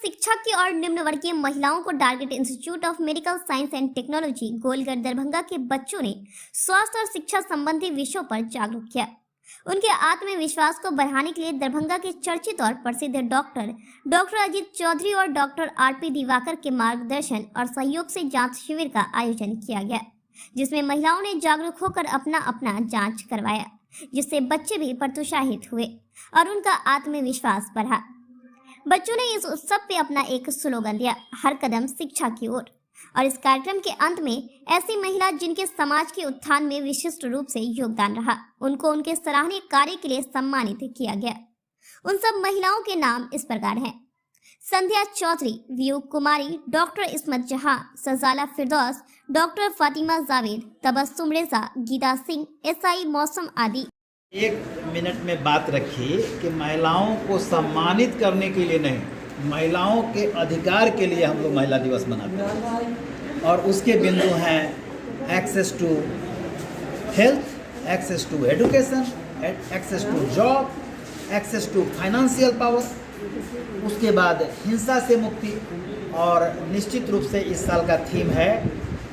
शिक्षा की और निम्न वर्गीय महिलाओं को target institute of medical science and technology Golgarh Darbhanga के बच्चों ने स्वास्थ्य और शिक्षा संबंधी विषयों पर जागरूक किया। उनके आत्मविश्वास को बढ़ाने के लिए दरभंगा के चर्चित और प्रसिद्ध डॉक्टर अजीत चौधरी और डॉक्टर आरपी दिवाकर के मार्गदर्शन और सहयोग से जांच शिविर का आयोजन किया गया, जिसमें महिलाओं ने जागरूक होकर अपना जांच करवाया, जिससे बच्चे भी प्रोत्साहित हुए और उनका आत्मविश्वास बढ़ा। बच्चों ने इस उत्सव पे अपना एक स्लोगन दिया, हर कदम शिक्षा की ओर। और इस कार्यक्रम के अंत में ऐसी महिला जिनके समाज के उत्थान में विशिष्ट रूप से योगदान रहा, उनको उनके सराहनीय कार्य के लिए सम्मानित किया गया। उन सब महिलाओं के नाम इस प्रकार हैं: संध्या चौधरी, वीयू कुमारी, डॉक्टर इस्मत जहां, सजाला फिरदौस, डॉक्टर फातिमा जावेद, तबस्सुम रेजा, गीता सिंह, एसआई मौसम आदि। एक मिनट में बात रखी कि महिलाओं को सम्मानित करने के लिए नहीं, महिलाओं के अधिकार के लिए हम लोग महिला दिवस मनाते हैं। और उसके बिंदु हैं access to health, access to education, access to job, access to financial power, उसके बाद हिंसा से मुक्ति, और निश्चित रूप से इस साल का थीम है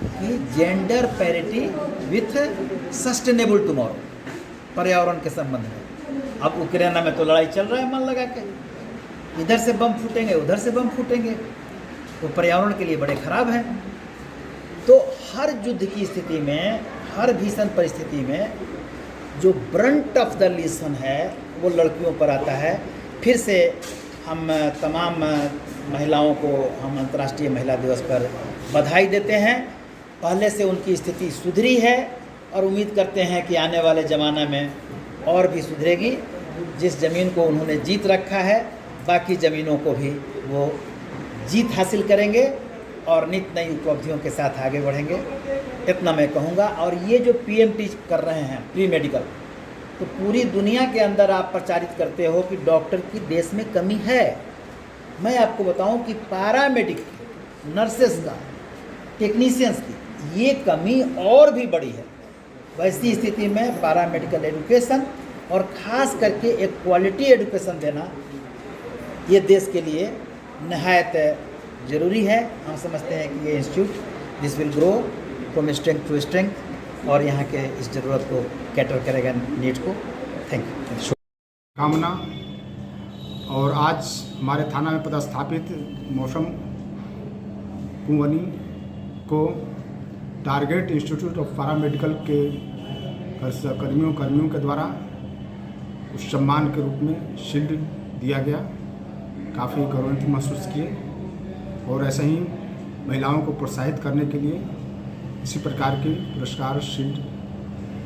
कि gender parity with sustainable tomorrow, पर्यावरण के संबंध में। अब यूक्रेन में तो लड़ाई चल रहा है, मन लगा के इधर से बम फूटेंगे उधर से बम फूटेंगे, तो पर्यावरण के लिए बड़े खराब हैं। तो हर युद्ध की स्थिति में, हर भीषण परिस्थिति में जो ब्रंट ऑफ द लेसन है वो लड़कियों पर आता है। फिर से हम तमाम महिलाओं को हम अंतर्राष्ट्रीय महिला दिवस पर बधाई देते हैं। पहले से उनकी स्थिति सुधरी है और उम्मीद करते हैं कि आने वाले ज़माना में और भी सुधरेगी। जिस ज़मीन को उन्होंने जीत रखा है, बाकी ज़मीनों को भी वो जीत हासिल करेंगे और नित नई उपलब्धियों के साथ आगे बढ़ेंगे, इतना मैं कहूँगा। और ये जो पीएमटी कर रहे हैं प्री मेडिकल, तो पूरी दुनिया के अंदर आप प्रचारित करते हो कि डॉक्टर की देश में कमी है। मैं आपको बताऊं कि पैरामेडिकल, नर्सेस का, टेक्नीशियंस की ये कमी और भी बड़ी है। वैसी स्थिति में पैरामेडिकल एजुकेशन और ख़ास करके एक क्वालिटी एजुकेशन देना ये देश के लिए नहायत ज़रूरी है। हम समझते हैं कि ये institute this will grow from strength to strength और यहाँ के इस ज़रूरत को कैटर करेगा, नीड को। Thank you. कामना। और आज हमारे थाना में पदस्थापित मौसम कुंवनी को टारगेट इंस्टीट्यूट ऑफ पैरामेडिकल के कर्मियों के द्वारा उस सम्मान के रूप में शील्ड दिया गया। काफ़ी गौरवान्वित महसूस किए और ऐसे ही महिलाओं को प्रोत्साहित करने के लिए इसी प्रकार के पुरस्कार शील्ड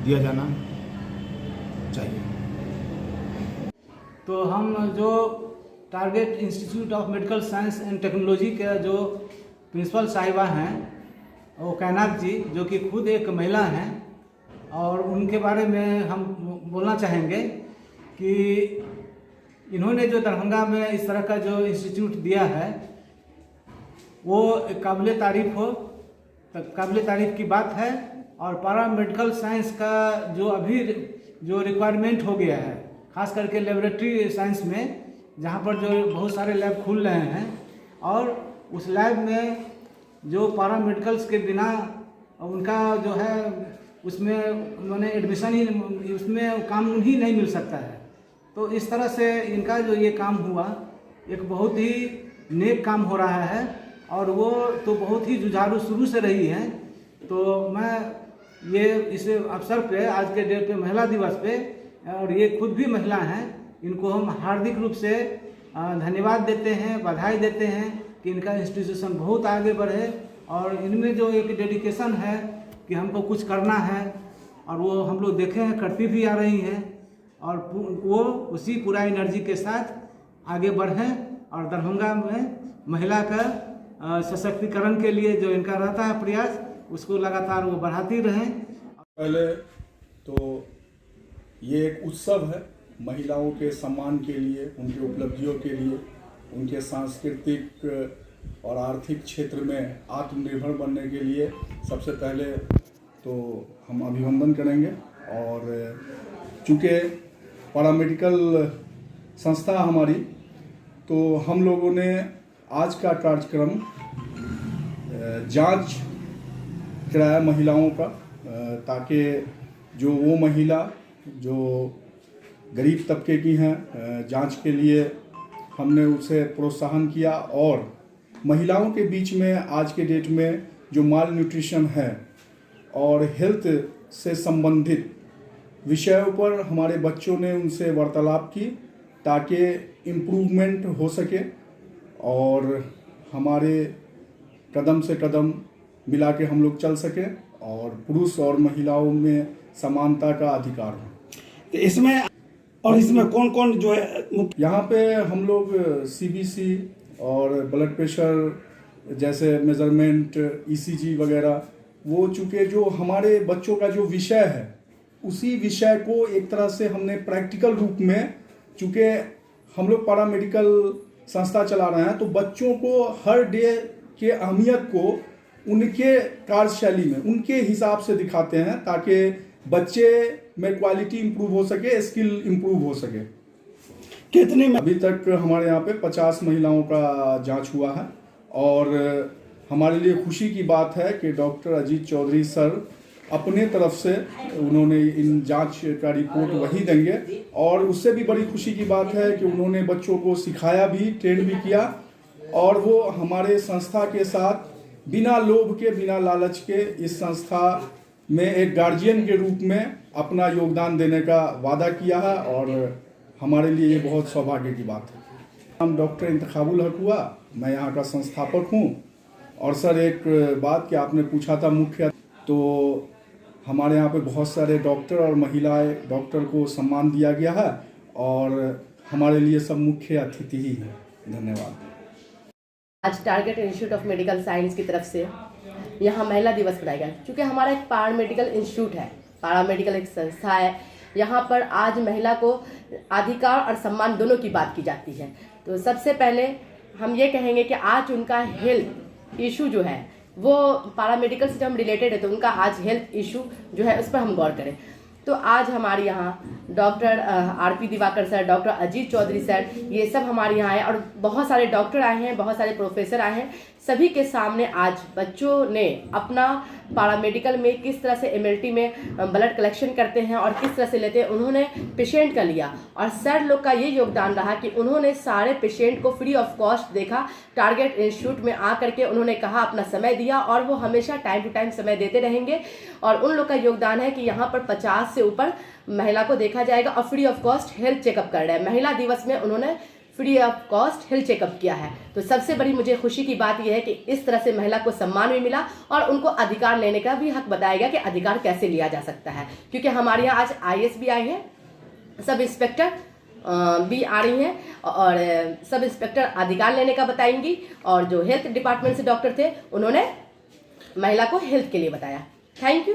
दिया जाना चाहिए। तो हम जो target institute of medical science and technology के जो प्रिंसिपल साहिबा हैं, वो कायनात जी, जो कि खुद एक महिला हैं, और उनके बारे में हम बोलना चाहेंगे कि इन्होंने जो दरभंगा में इस तरह का जो इंस्टीट्यूट दिया है वो काबिल तारीफ की बात है। और पैरा मेडिकल साइंस का जो अभी जो रिक्वायरमेंट हो गया है, खास करके लेबोरेटरी साइंस में, जहाँ पर जो बहुत सारे लैब खुल रहे हैं, और उस लैब में जो पैरा मेडिकल्स के बिना उनका जो है उसमें उन्होंने एडमिशन ही, उसमें काम ही नहीं मिल सकता है। तो इस तरह से इनका जो ये काम हुआ, एक बहुत ही नेक काम हो रहा है, और वो तो बहुत ही जुझारू शुरू से रही हैं। तो मैं ये इस अवसर पे, आज के डेट पे, महिला दिवस पे, और ये खुद भी महिला हैं, इनको हम हार्दिक रूप से धन्यवाद देते हैं, बधाई देते हैं कि इनका इंस्टीट्यूशन बहुत आगे बढ़े। और इनमें जो एक डेडिकेशन है कि हमको कुछ करना है, और वो हम लोग देखे हैं करती भी आ रही हैं, और वो उसी पूरा एनर्जी के साथ आगे बढ़ें और दरभंगा में महिला का सशक्तिकरण के लिए जो इनका रहता है प्रयास, उसको लगातार वो बढ़ाती रहें। पहले तो ये एक उत्सव है महिलाओं के सम्मान के लिए, उनकी उपलब्धियों के लिए, उनके सांस्कृतिक और आर्थिक क्षेत्र में आत्मनिर्भर बनने के लिए सबसे पहले तो हम अभिनंदन करेंगे। और चूँकि पैरामेडिकल संस्था हमारी, तो हम लोगों ने आज का कार्यक्रम जांच कराया महिलाओं का, ताकि जो वो महिला जो गरीब तबके की हैं, जांच के लिए हमने उसे प्रोत्साहन किया। और महिलाओं के बीच में आज के डेट में जो माल न्यूट्रिशन है और हेल्थ से संबंधित विषयों पर हमारे बच्चों ने उनसे वार्तालाप की, ताकि इम्प्रूवमेंट हो सके और हमारे कदम से कदम मिला के हम लोग चल सकें और पुरुष और महिलाओं में समानता का अधिकार हो। तो इसमें कौन कौन जो है यहाँ पे हम लोग CBC और ब्लड प्रेशर जैसे मेजरमेंट, ECG वगैरह, वो चूँकि जो हमारे बच्चों का जो विषय है उसी विषय को एक तरह से हमने प्रैक्टिकल रूप में, चूँकि हम लोग पैरामेडिकल संस्था चला रहे हैं, तो बच्चों को हर डे के अहमियत को उनके कार्यशैली में उनके हिसाब से दिखाते हैं, ताकि बच्चे में क्वालिटी इंप्रूव हो सके, स्किल इंप्रूव हो सके। कितने में? अभी तक हमारे यहाँ पे 50 महिलाओं का जांच हुआ है और हमारे लिए खुशी की बात है कि डॉक्टर अजीत चौधरी सर अपने तरफ से उन्होंने इन जांच का रिपोर्ट वही देंगे। और उससे भी बड़ी खुशी की बात है कि उन्होंने बच्चों को सिखाया भी, ट्रेन भी किया, और वो हमारे संस्था के साथ बिना लोभ के, बिना लालच के इस संस्था में एक गार्जियन के रूप में अपना योगदान देने का वादा किया है, और हमारे लिए ये बहुत सौभाग्य की बात है। हम डॉक्टर इंतखाबुल हक हुआ, मैं यहाँ का संस्थापक हूँ। और सर, एक बात कि आपने पूछा था मुख्य, तो हमारे यहाँ पे बहुत सारे डॉक्टर और महिलाएं डॉक्टर को सम्मान दिया गया है, और हमारे लिए सब मुख्य अतिथि ही हैं। धन्यवाद। आज target institute of medical science की तरफ से यहाँ महिला दिवस मनाया गया। क्योंकि हमारा एक पैरामेडिकल इंस्टीट्यूट है, पैरामेडिकल एक संस्था है, यहाँ पर आज महिला को अधिकार और सम्मान दोनों की बात की जाती है। तो सबसे पहले हम ये कहेंगे कि आज उनका हेल्थ इशू जो है वो पैरामेडिकल से जब हम रिलेटेड है, तो उनका आज हेल्थ इशू जो है उस पर हम गौर करें। तो आज हमारे यहाँ doctor RP Diwakar sir, doctor Ajit Chaudhary sir, ये सब हमारे यहाँ आए, और बहुत सारे डॉक्टर आए हैं, बहुत सारे प्रोफेसर आए हैं। सभी के सामने आज बच्चों ने अपना पैरामेडिकल में किस तरह से MLT में ब्लड कलेक्शन करते हैं और किस तरह से लेते हैं, उन्होंने पेशेंट का लिया। और सर लोग का ये योगदान रहा कि उन्होंने सारे पेशेंट को फ्री ऑफ कॉस्ट देखा। टारगेट इंस्टीट्यूट में आकर के उन्होंने कहा, अपना समय दिया, और वो हमेशा टाइम टू टाइम समय देते रहेंगे। और उन लोग का योगदान है कि यहाँ पर 50 से ऊपर महिला को देखा जाएगा और free of cost health checkup कर रहे हैं। महिला दिवस में उन्होंने free of cost health checkup किया है। तो सबसे बड़ी मुझे खुशी की बात यह है कि इस तरह से महिला को सम्मान भी मिला और उनको अधिकार लेने का भी हक बताया गया कि अधिकार कैसे लिया जा सकता है। क्योंकि हमारे यहाँ आज IAS भी आए हैं, सब इंस्पेक्टर भी आ रही हैं, और सब इंस्पेक्टर अधिकार लेने का बताएंगी, और जो हेल्थ डिपार्टमेंट से डॉक्टर थे उन्होंने महिला को हेल्थ के लिए बताया। Thank you.